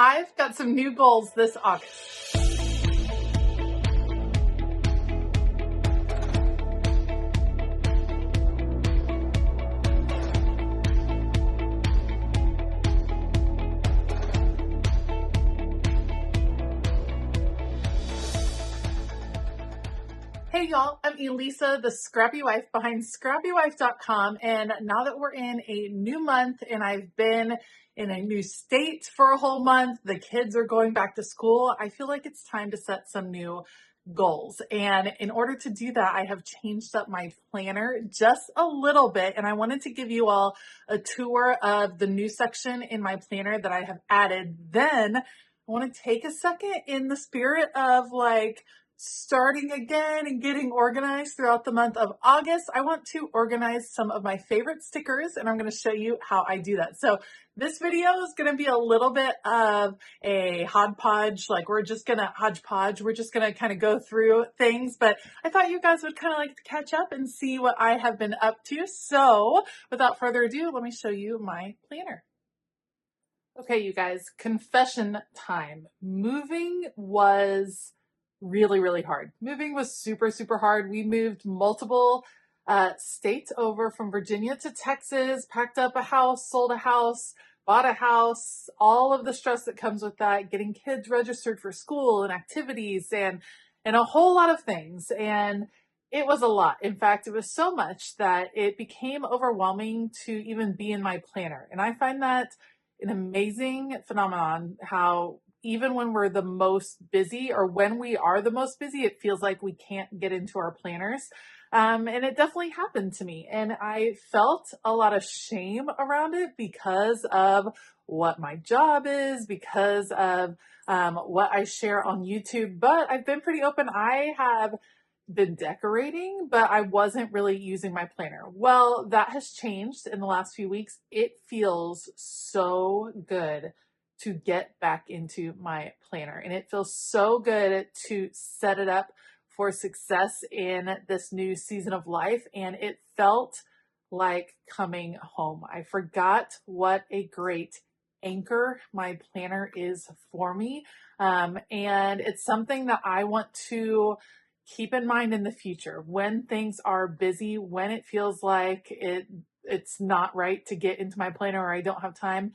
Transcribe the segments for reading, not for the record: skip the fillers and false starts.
I've got some new goals this August. Hey y'all, I'm Elisa, the Scrappy Wife behind ScrappyWife.com. And now that we're in a new month and I've been in a new state for a whole month, the kids are going back to school, I feel like it's time to set some new goals. And in order to do that, I have changed up my planner just a little bit. And I wanted to give you all a tour of the new section in my planner that I have added. Then I want to take a second in the spirit of starting again and getting organized throughout the month of August. I want to organize some of my favorite stickers and I'm going to show you how I do that. So this video is going to be a little bit of a hodgepodge, we're just going to kind of go through things, but I thought you guys would kind of like to catch up and see what I have been up to. So without further ado, let me show you my planner. Okay, you guys, confession time. Moving was really hard. Moving was super hard. We moved multiple states over from Virginia to Texas, packed up a house, sold a house, bought a house, all of the stress that comes with that, getting kids registered for school and activities and a whole lot of things. And it was a lot. In fact, it was so much that it became overwhelming to even be in my planner. And I find that an amazing phenomenon how even when we're the most busy or when we are the most busy, it feels like we can't get into our planners. And it definitely happened to me. And I felt a lot of shame around it because of what my job is, because of what I share on YouTube. But I've been pretty open. I have been decorating, but I wasn't really using my planner. Well, that has changed in the last few weeks. It feels so good to get back into my planner. And it feels so good to set it up for success in this new season of life. And it felt like coming home. I forgot what a great anchor my planner is for me. And it's something that I want to keep in mind in the future when things are busy, when it feels like it's not right to get into my planner or I don't have time.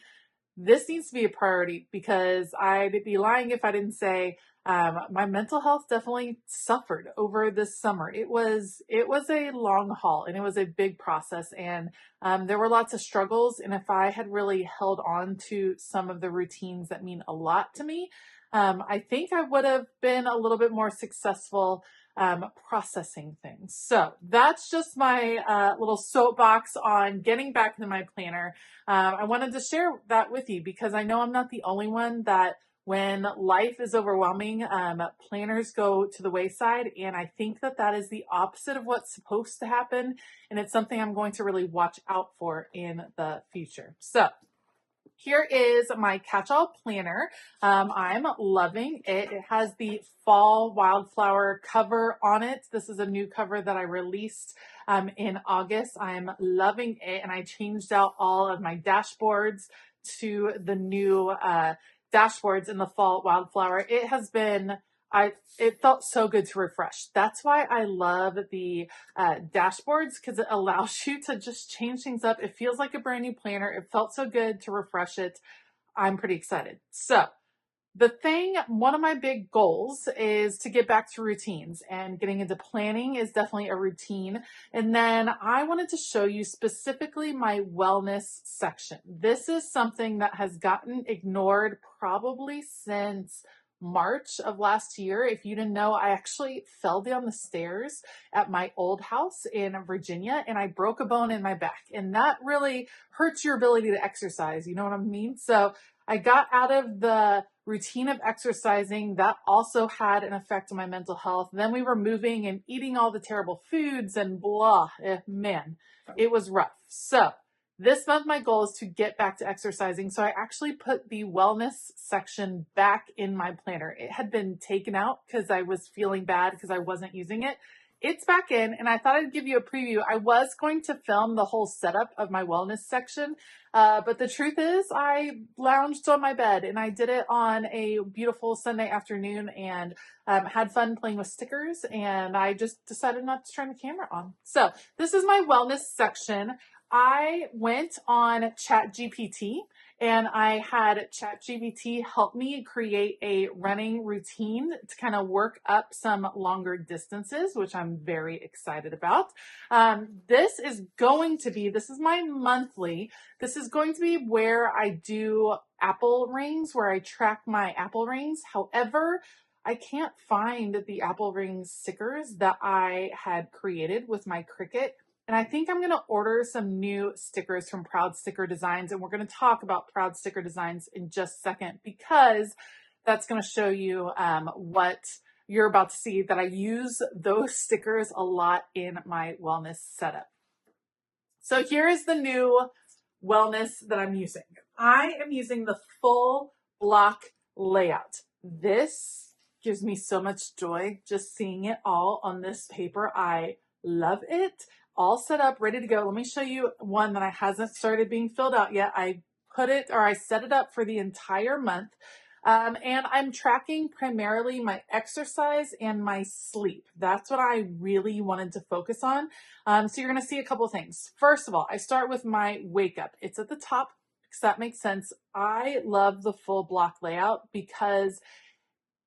This needs to be a priority because I'd be lying if I didn't say my mental health definitely suffered over this summer. It was a long haul and it was a big process and there were lots of struggles. And if I had really held on to some of the routines that mean a lot to me, I think I would have been a little bit more successful processing things. So that's just my little soapbox on getting back into my planner. I wanted to share that with you because I know I'm not the only one that when life is overwhelming, planners go to the wayside. And I think that that is the opposite of what's supposed to happen. And it's something I'm going to really watch out for in the future. So here is my catch-all planner. I'm loving it. It has the fall wildflower cover on it. This is a new cover that I released in August. I'm loving it. And I changed out all of my dashboards to the new dashboards in the fall wildflower. It has been it felt so good to refresh. That's why I love the dashboards because it allows you to just change things up. It feels like a brand new planner. It felt so good to refresh it. I'm pretty excited. So one of my big goals is to get back to routines, and getting into planning is definitely a routine. And then I wanted to show you specifically my wellness section. This is something that has gotten ignored probably since March of last year. If you didn't know, I actually fell down the stairs at my old house in Virginia and I broke a bone in my back, and that really hurts your ability to exercise. You know what I mean? So I got out of the routine of exercising. That also had an effect on my mental health. Then we were moving and eating all the terrible foods and blah, man, it was rough. So this month, my goal is to get back to exercising. So I actually put the wellness section back in my planner. It had been taken out because I was feeling bad because I wasn't using it. it's back in, and I thought I'd give you a preview. I was going to film the whole setup of my wellness section, but the truth is I lounged on my bed and I did it on a beautiful Sunday afternoon and had fun playing with stickers, and I just decided not to turn the camera on. So this is my wellness section. I went on ChatGPT and I had ChatGPT help me create a running routine to kind of work up some longer distances, which I'm very excited about. This is my monthly. This is going to be where I do Apple rings, where I track my Apple rings. However, I can't find the Apple Ring stickers that I had created with my Cricut. And I think I'm going to order some new stickers from Proud Sticker Designs. And we're going to talk about Proud Sticker Designs in just a second, because that's going to show you what you're about to see, that I use those stickers a lot in my wellness setup. So here is the new wellness that I'm using. I am using the full block layout. This gives me so much joy just seeing it all on this paper. I love it. All set up, ready to go. Let me show you one that I hasn't started being filled out yet. I set it up for the entire month. And I'm tracking primarily my exercise and my sleep. That's what I really wanted to focus on. So you're going to see a couple things. First of all, I start with my wake up. It's at the top, because that makes sense. I love the full block layout because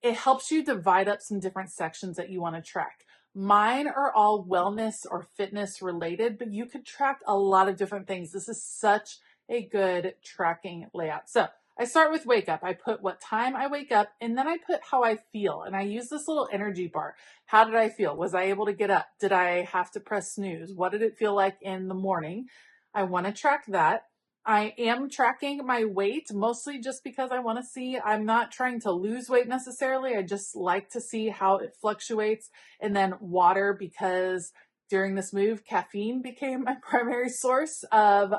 it helps you divide up some different sections that you want to track. Mine are all wellness or fitness related, but you could track a lot of different things. This is such a good tracking layout. So I start with wake up. I put what time I wake up, and then I put how I feel. And I use this little energy bar. How did I feel? Was I able to get up? Did I have to press snooze? What did it feel like in the morning? I want to track that. I am tracking my weight, mostly just because I want to see. I'm not trying to lose weight necessarily. I just like to see how it fluctuates. And then water, because during this move, caffeine became my primary source of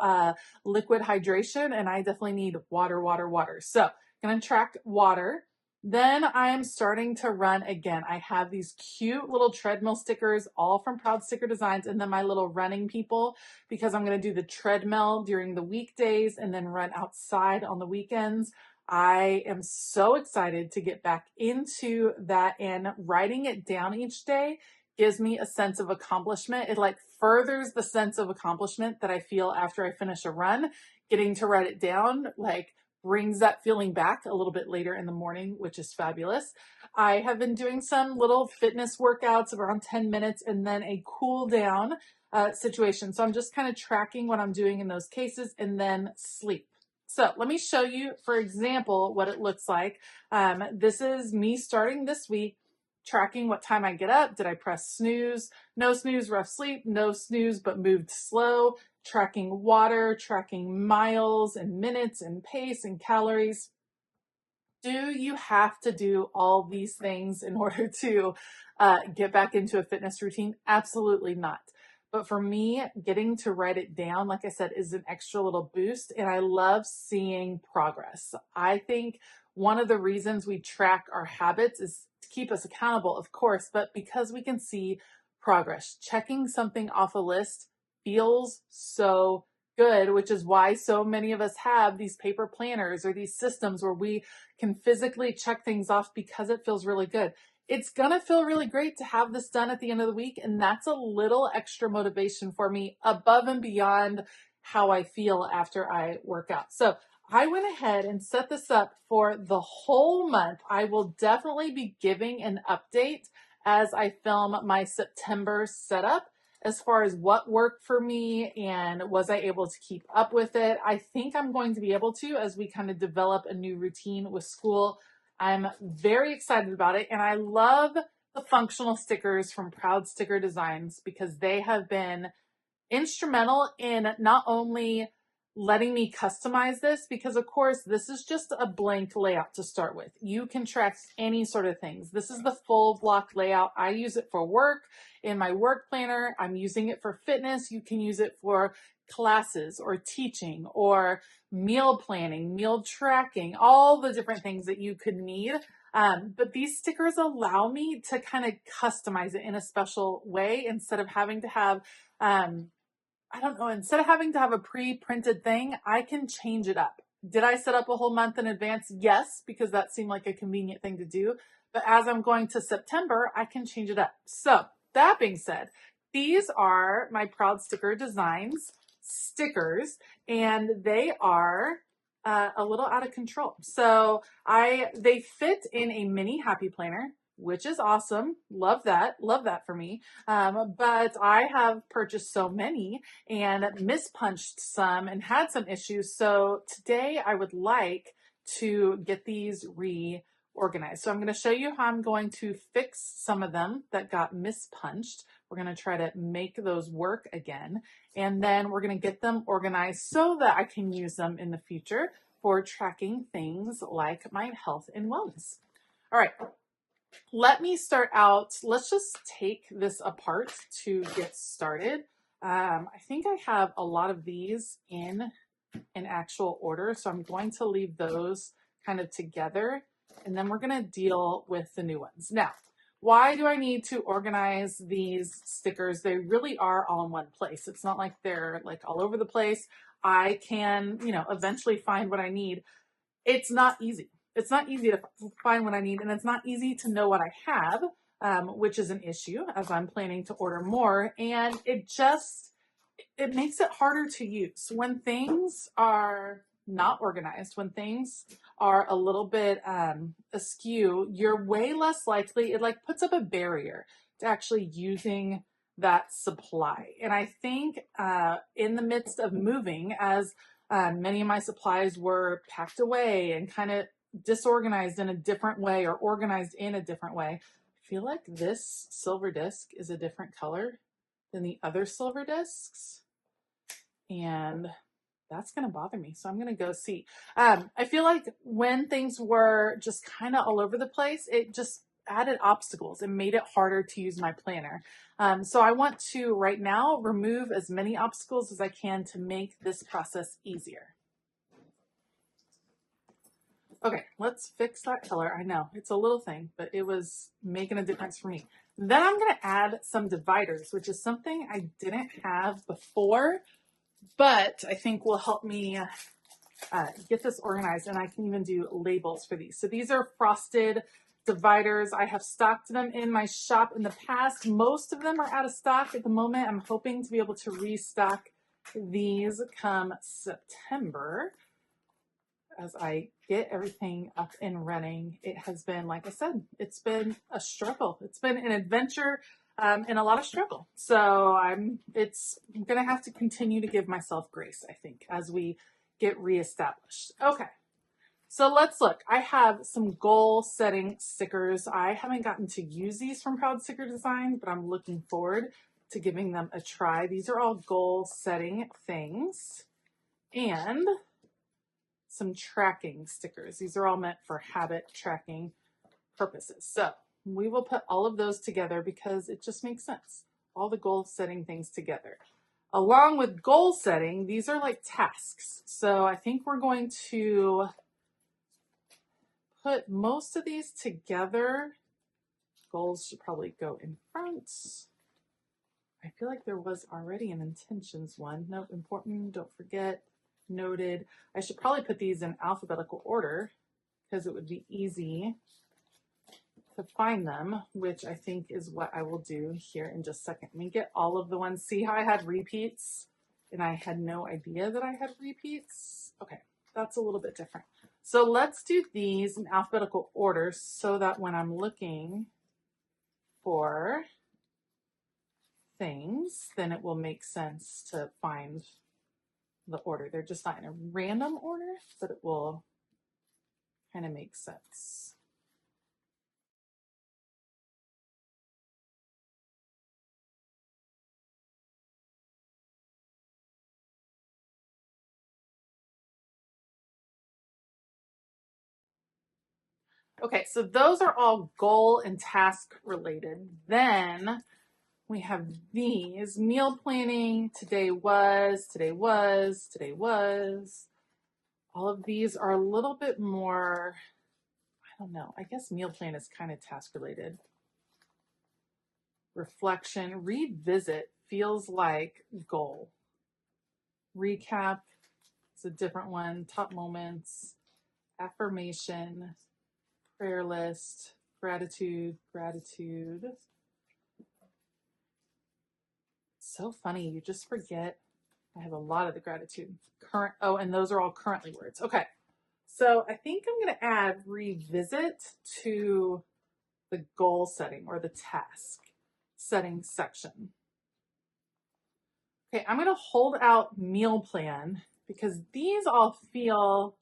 liquid hydration, and I definitely need water, water, water. So I'm going to track water. Then I am starting to run again. I have these cute little treadmill stickers, all from Proud Sticker Designs, and then my little running people, because I'm going to do the treadmill during the weekdays and then run outside on the weekends. I am so excited to get back into that, and writing it down each day gives me a sense of accomplishment. It like furthers the sense of accomplishment that I feel after I finish a run. Getting to write it down like brings that feeling back a little bit later in the morning, which is fabulous. I have been doing some little fitness workouts of around 10 minutes and then a cool down situation. So I'm just kind of tracking what I'm doing in those cases, and then sleep. So let me show you, for example, what it looks like. This is me starting this week, tracking what time I get up. Did I press snooze? No snooze, rough sleep. No snooze, but moved slow. Tracking water, tracking miles and minutes and pace and calories. Do you have to do all these things in order to get back into a fitness routine? Absolutely not. But for me, getting to write it down, like I said, is an extra little boost, and I love seeing progress. I think one of the reasons we track our habits is to keep us accountable, of course, but because we can see progress. Checking something off a list feels so good, which is why so many of us have these paper planners or these systems where we can physically check things off because it feels really good. It's going to feel really great to have this done at the end of the week. And that's a little extra motivation for me above and beyond how I feel after I work out. So I went ahead and set this up for the whole month. I will definitely be giving an update as I film my September setup, as far as what worked for me and was I able to keep up with it. I think I'm going to be able to, as we kind of develop a new routine with school. I'm very excited about it, and I love the functional stickers from Proud Sticker Designs because they have been instrumental in not only letting me customize this because of course this is just a blank layout to start with. You can track any sort of things. This is the full block layout. I use it for work in my work planner. I'm using it for fitness. You can use it for classes or teaching or meal planning, meal tracking, all the different things that you could need. But these stickers allow me to kind of customize it in a special way instead of having to have, I don't know, instead of having to have a pre-printed thing, I can change it up. Did I set up a whole month in advance? Yes, because that seemed like a convenient thing to do. But as I'm going to September, I can change it up. So that being said, these are my Proud Sticker Designs stickers, and they are a little out of control. So they fit in a mini happy planner, which is awesome. Love that for me. But I have purchased so many and mispunched some and had some issues. So today I would like to get these reorganized. So I'm going to show you how I'm going to fix some of them that got mispunched. We're going to try to make those work again. And then we're going to get them organized so that I can use them in the future for tracking things like my health and wellness. All right. Let me start out. Let's just take this apart to get started. I think I have a lot of these in an actual order, so I'm going to leave those kind of together, and then we're going to deal with the new ones. Now, why do I need to organize these stickers? They really are all in one place. It's not like they're like all over the place. I can, eventually find what I need. It's not easy. It's not easy to find what I need, and it's not easy to know what I have, which is an issue as I'm planning to order more. And it makes it harder to use when things are not organized, when things are a little bit askew. You're way less likely. It like puts up a barrier to actually using that supply. And I think in the midst of moving, as many of my supplies were packed away and kind of disorganized in a different way or organized in a different way, I feel like this silver disc is a different color than the other silver discs. And that's going to bother me. So I'm going to go see. I feel like when things were just kind of all over the place, it just added obstacles and made it harder to use my planner. So I want to right now remove as many obstacles as I can to make this process easier. Okay, let's fix that color. I know it's a little thing, but it was making a difference for me. Then I'm going to add some dividers, which is something I didn't have before, but I think will help me get this organized, and I can even do labels for these. So these are frosted dividers. I have stocked them in my shop in the past. Most of them are out of stock at the moment. I'm hoping to be able to restock these come September as I get everything up and running. It has been, like I said, it's been a struggle. It's been an adventure and a lot of struggle. So I'm going to have to continue to give myself grace, I think, as we get reestablished. Okay. So let's look. I have some goal setting stickers. I haven't gotten to use these from Proud Sticker Design, but I'm looking forward to giving them a try. These are all goal setting things and some tracking stickers. These are all meant for habit tracking purposes. So we will put all of those together because it just makes sense. All the goal setting things together. Along with goal setting, these are like tasks. So I think we're going to put most of these together. Goals should probably go in front. I feel like there was already an intentions one. Nope, important, don't forget, noted. I should probably put these in alphabetical order because it would be easy to find them, which I think is what I will do here in just a second. Let me get all of the ones. See how I had repeats and I had no idea that I had repeats? Okay, that's a little bit different. So let's do these in alphabetical order so that when I'm looking for things, then it will make sense to find the order. They're just not in a random order, but it will kind of make sense. Okay, so those are all goal and task related. Then we have these meal planning, today was, today was, today was. All of these are a little bit more, I don't know, I guess meal plan is kind of task related. Reflection, revisit feels like goal. Recap is a different one. Top moments, affirmation, prayer list, gratitude, gratitude. So funny, you just forget. I have a lot of the gratitude. Current, oh, and those are all currently words. Okay, so I think I'm going to add revisit to the goal setting or the task setting section. Okay, I'm going to hold out meal plan because these all feel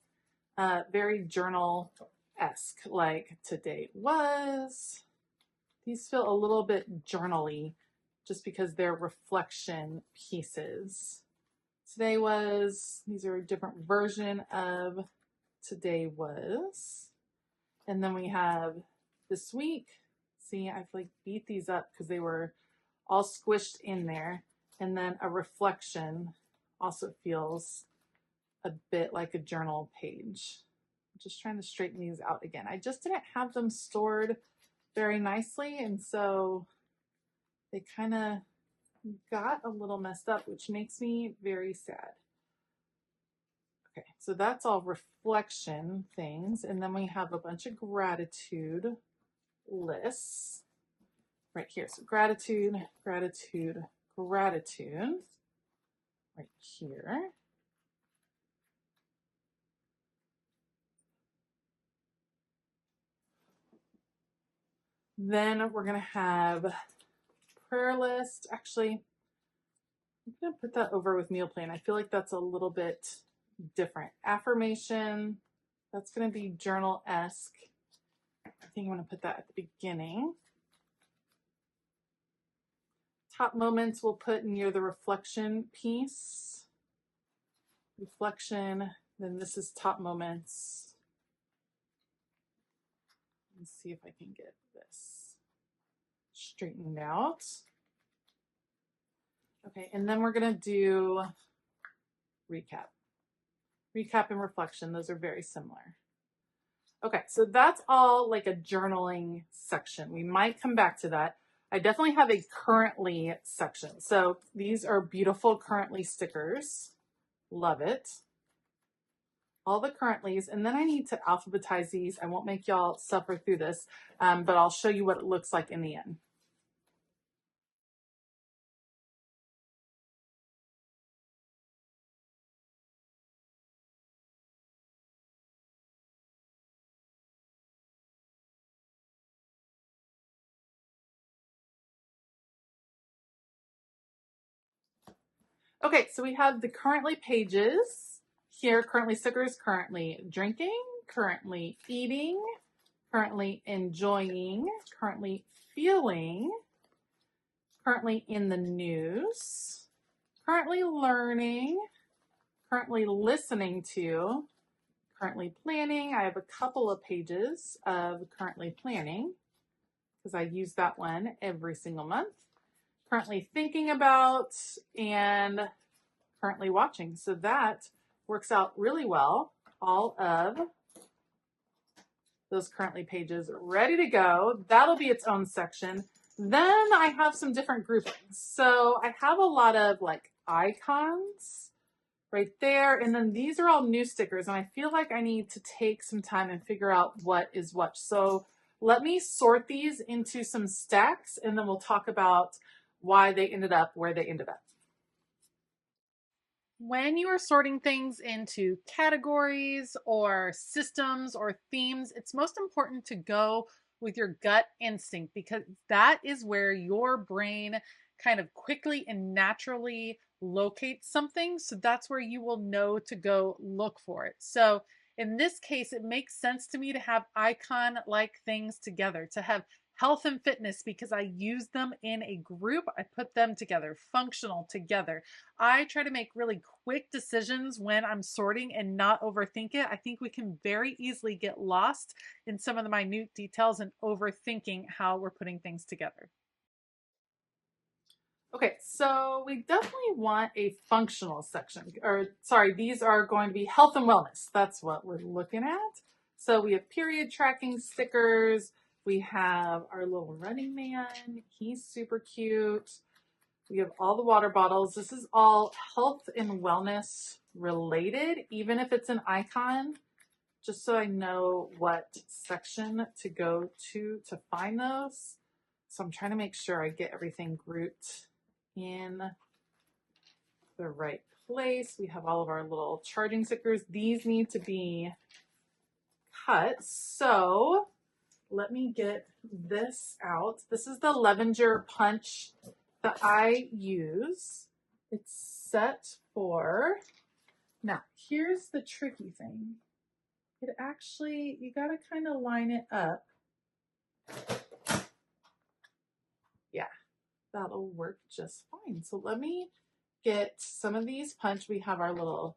very journal-esque, like today was. These feel a little bit journal-y just because they're reflection pieces. Today was, these are a different version of today was. And then we have this week. See, I've like beat these up because they were all squished in there. And then a reflection also feels a bit like a journal page. I'm just trying to straighten these out again. I just didn't have them stored very nicely, and so they kind of got a little messed up, which makes me very sad. Okay, so that's all reflection things, and then we have a bunch of gratitude lists right here. So gratitude, gratitude, gratitude right here. Then we're going to have prayer list. Actually, I'm going to put that over with meal plan. I feel like that's a little bit different. Affirmation, that's going to be journal-esque. I think I'm going to put that at the beginning. Top moments we'll put near the reflection piece. Reflection, then this is top moments. Let's see if I can get this straightened out. Okay, and then we're going to do recap. Recap and reflection, those are very similar. Okay, so that's all like a journaling section. We might come back to that. I definitely have a currently section. So these are beautiful currently stickers. Love it. All the currentlys, and then I need to alphabetize these. I won't make y'all suffer through this, but I'll show you what it looks like in the end. Okay, so we have the currently pages here, currently stickers, currently drinking, currently eating, currently enjoying, currently feeling, currently in the news, currently learning, currently listening to, currently planning. I have a couple of pages of currently planning because I use that one every single month. Currently thinking about and currently watching. So that works out really well. All of those currently pages ready to go. That'll be its own section. Then I have some different groupings. So I have a lot of like icons right there. And then these are all new stickers. And I feel like I need to take some time and figure out what is what. So let me sort these into some stacks and then we'll talk about why they ended up where they ended up. When you are sorting things into categories or systems or themes, it's most important to go with your gut instinct because that is where your brain kind of quickly and naturally locates something. So that's where you will know to go look for it. So in this case, it makes sense to me to have icon-like things together, to have health and fitness because I use them in a group. I put them together, functional together. I try to make really quick decisions when I'm sorting and not overthink it. I think we can very easily get lost in some of the minute details and overthinking how we're putting things together. Okay, so we definitely want a functional section, or sorry, these are going to be health and wellness. That's what we're looking at. So we have period tracking stickers. We have our little running man. He's super cute. We have all the water bottles. This is all health and wellness related, even if it's an icon, just so I know what section to go to find those. So I'm trying to make sure I get everything grouped in the right place. We have all of our little charging stickers. These need to be cut. So let me get this out. This is the Levenger punch that I use. It's set for, now here's the tricky thing. It actually, you got to kind of line it up. Yeah, that'll work just fine. So let me get some of these punch. We have our little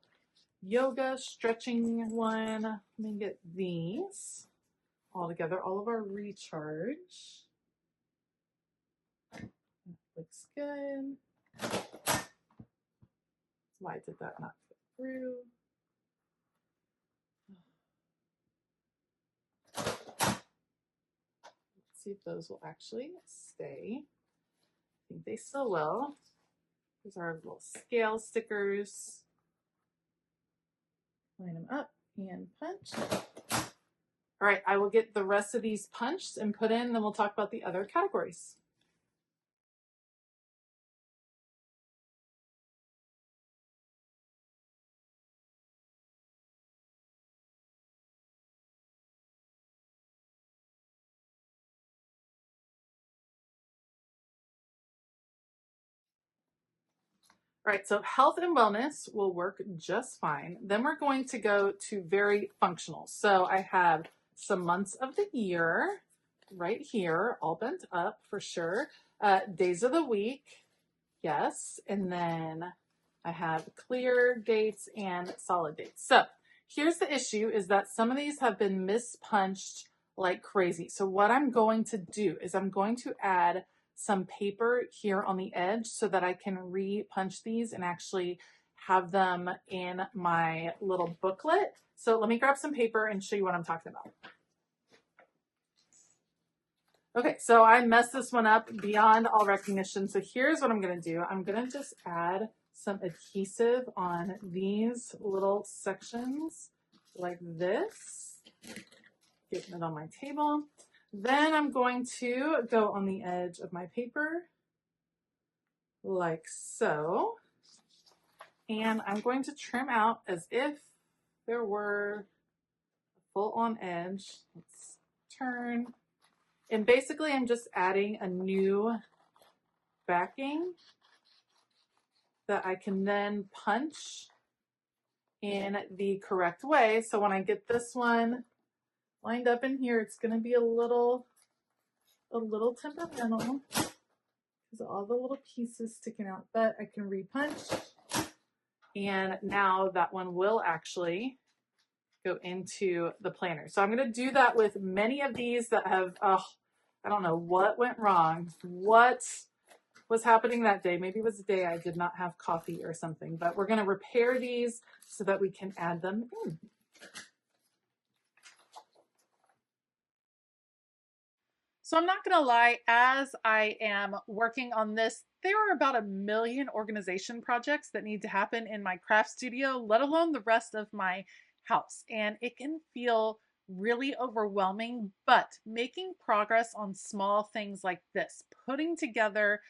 yoga stretching one. Let me get these all together, all of our recharge. Looks good. Why did that not go through? Let's see if those will actually stay. I think they still will. Here's our little scale stickers. Line them up and punch. All right, I will get the rest of these punched and put in, then we'll talk about the other categories. All right, so health and wellness will work just fine. Then we're going to go to very functional. So I have some months of the year right here, all bent up for sure. Days of the week, yes. And then I have clear dates and solid dates. So here's the issue is that some of these have been mispunched like crazy. So what I'm going to do is I'm going to add some paper here on the edge so that I can re-punch these and actually have them in my little booklet. So let me grab some paper and show you what I'm talking about. Okay, so I messed this one up beyond all recognition. So here's what I'm gonna do. I'm gonna just add some adhesive on these little sections like this, getting it on my table. Then I'm going to go on the edge of my paper like so. And I'm going to trim out as if there were a full-on edge. Let's turn. And basically I'm just adding a new backing that I can then punch in the correct way. So when I get this one lined up in here, it's going to be a little temperamental because all the little pieces sticking out, but I can repunch. And now that one will actually go into the planner. So I'm going to do that with many of these that have, I don't know what went wrong. What was happening that day? Maybe it was a day I did not have coffee or something, but we're going to repair these so that we can add them in. So I'm not going to lie, as I am working on this, there are about 1 million organization projects that need to happen in my craft studio, let alone the rest of my house. And it can feel really overwhelming, but making progress on small things like this, putting together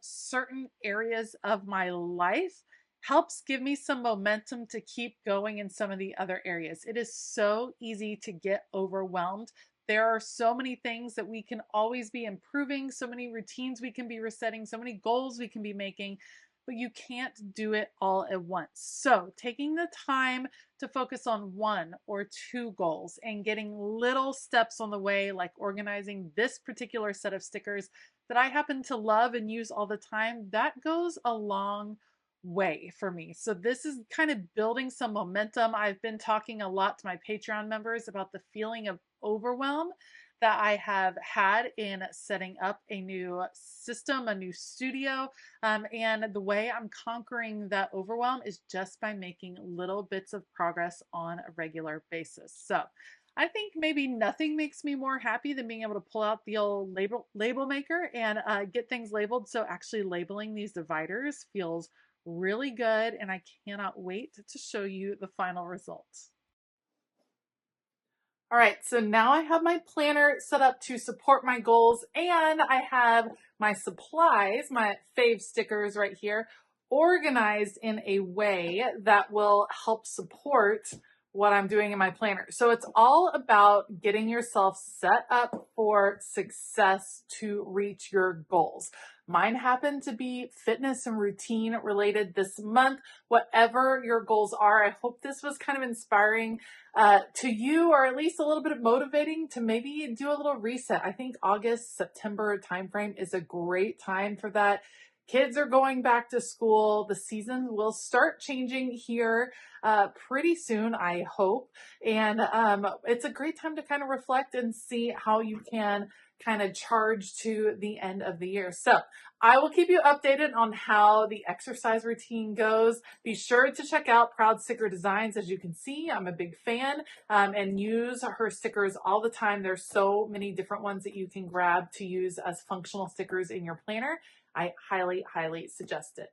certain areas of my life helps give me some momentum to keep going in some of the other areas. It is so easy to get overwhelmed. There are so many things that we can always be improving, so many routines we can be resetting, so many goals we can be making. but you can't do it all at once. So taking the time to focus on one or two goals and getting little steps on the way, like organizing this particular set of stickers that I happen to love and use all the time, that goes a long way for me. So this is kind of building some momentum. I've been talking a lot to my Patreon members about the feeling of overwhelm that I have had in setting up a new system, a new studio. And the way I'm conquering that overwhelm is just by making little bits of progress on a regular basis. So I think maybe nothing makes me more happy than being able to pull out the old label maker and get things labeled. So actually labeling these dividers feels really good, and I cannot wait to show you the final results. All right, so now I have my planner set up to support my goals, and I have my supplies, my fave stickers right here, organized in a way that will help support what I'm doing in my planner. So it's all about getting yourself set up for success to reach your goals. Mine happen to be fitness and routine related this month. Whatever your goals are, I hope this was kind of inspiring to you, or at least a little bit of motivating to maybe do a little reset. I think August, September timeframe is a great time for that. Kids are going back to school. The season will start changing here pretty soon, I hope. And it's a great time to kind of reflect and see how you can kind of charge to the end of the year. So I will keep you updated on how the exercise routine goes. Be sure to check out Proud Sticker Designs. As you can see, I'm a big fan and use her stickers all the time. There's so many different ones that you can grab to use as functional stickers in your planner. I highly, highly suggest it.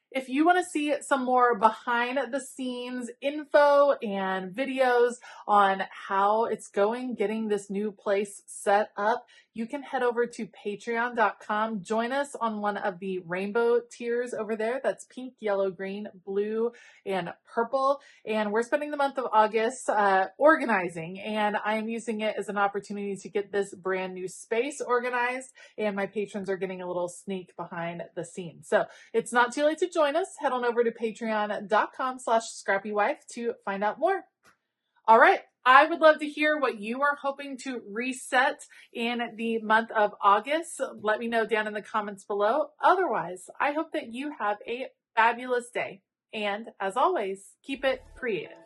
If you want to see some more behind the scenes info and videos on how it's going, getting this new place set up, you can head over to patreon.com. Join us on one of the rainbow tiers over there. That's pink, yellow, green, blue, and purple. And we're spending the month of August organizing, and I am using it as an opportunity to get this brand new space organized, and my patrons are getting a little sneak behind the scenes. So it's not too late to join us. Head on over to patreon.com/ScrappyWife to find out more. All right. I would love to hear what you are hoping to reset in the month of August. Let me know down in the comments below. Otherwise, I hope that you have a fabulous day. And as always, keep it creative.